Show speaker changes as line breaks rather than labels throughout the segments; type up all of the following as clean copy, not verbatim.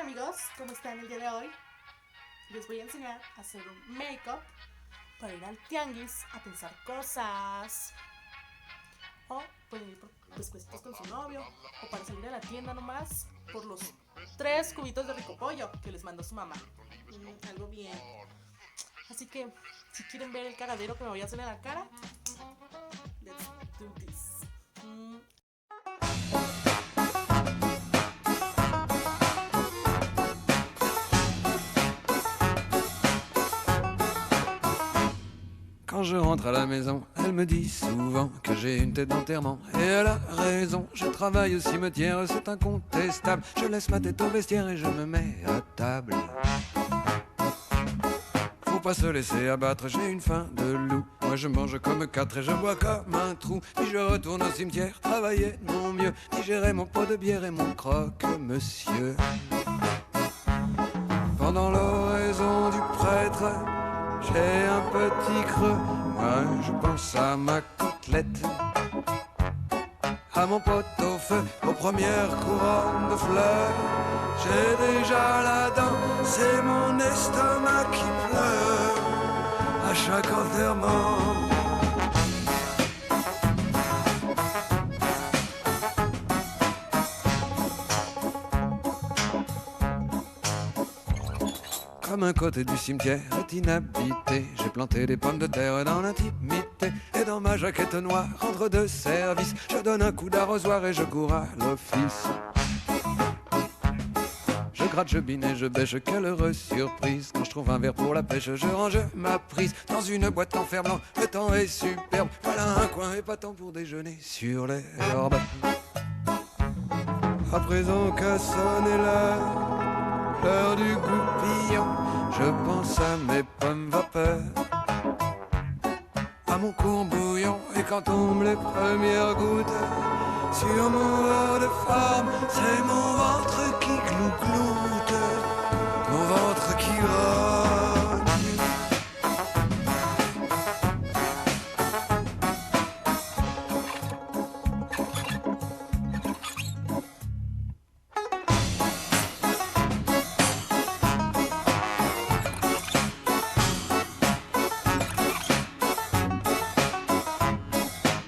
amigos, ¿cómo están el día de hoy? Les voy a enseñar a hacer un make-up para ir al tianguis a pensar cosas. O pueden ir por pescuecitos con su novio. O para salir a la tienda nomás por los 3 cubitos de rico pollo que les mandó su mamá. Algo bien. Así que si quieren ver el cagadero que me voy a hacer en la cara, let's do this.
Quand je rentre à la maison, elle me dit souvent que j'ai une tête d'enterrement. Et elle a raison, je travaille au cimetière, c'est incontestable. Je laisse ma tête au vestiaire et je me mets à table. Faut pas se laisser abattre, j'ai une faim de loup. Moi je mange comme 4 et je bois comme un trou. Puis je retourne au cimetière, travailler de mon mieux, digérer mon pot de bière et mon croque-monsieur. Pendant l'oraison du prêtre, j'ai un petit creux, moi je pense à ma côtelette, à mon pot au feu, aux premières couronnes de fleurs. J'ai déjà la dent, c'est mon estomac qui pleure à chaque enterrement. Comme un côté du cimetière est inhabité, j'ai planté des pommes de terre dans l'intimité. Et dans ma jaquette noire, entre deux services, je donne un coup d'arrosoir et je cours à l'office. Je gratte, je bine et je bêche, quelle heureuse surprise. Quand je trouve un verre pour la pêche, je range ma prise dans une boîte en fer blanc, le temps est superbe. Voilà un coin épatant pour déjeuner sur l'herbe. À présent qu'a sonné l'heure du goupillon, je pense à mes pommes vapeur, à mon courbouillon. Et quand tombent les premières gouttes sur mon verre de femme, c'est mon ventre qui gloutte, mon ventre qui grogne.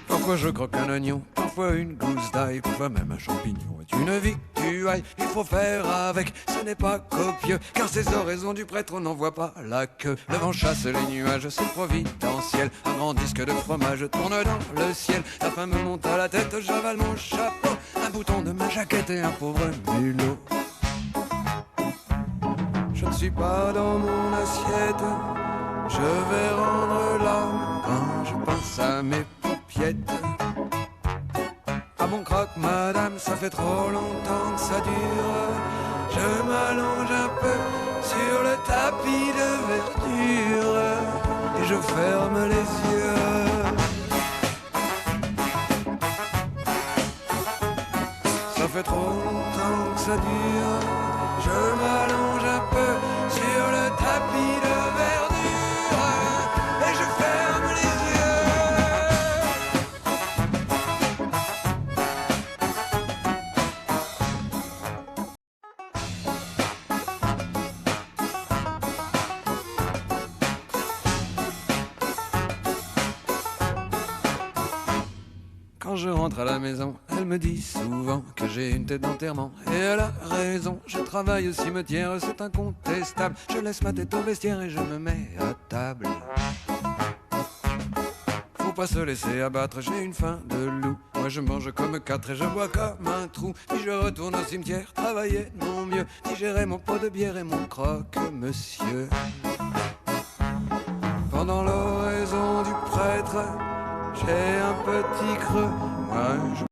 Parfois je croque un oignon, parfois une gousse d'ail, parfois même un champignon est une victuaille. Il faut faire avec, ce n'est pas copieux, car ces oraisons du prêtre on n'en voit pas la queue. Le vent chasse les nuages, c'est providentiel. Un grand disque de fromage tourne dans le ciel. La faim me monte à la tête, j'avale mon chapeau, un bouton de ma jaquette et un pauvre mulot. Je ne suis pas dans mon assiette, je vais rendre l'âme quand je pense à mes paupiètes. À mon croque madame, ça fait trop longtemps que ça dure. Je m'allonge un peu sur le tapis de verdure et je ferme les yeux. Ça fait trop longtemps que ça dure. Je m'allonge un peu sur le tapis de verdure et je ferme les yeux. Quand je rentre à la maison, elle me dit souvent que j'ai une tête d'enterrement. Et elle a raison, je travaille au cimetière, c'est incontestable. Je laisse ma tête au vestiaire et je me mets à table. Faut pas se laisser abattre, j'ai une faim de loup. Moi je mange comme 4 et je bois comme un trou. Puis je retourne au cimetière, travailler de mon mieux, digérer mon pot de bière et mon croque-monsieur. Pendant l'oraison du prêtre, j'ai un petit creux, moi je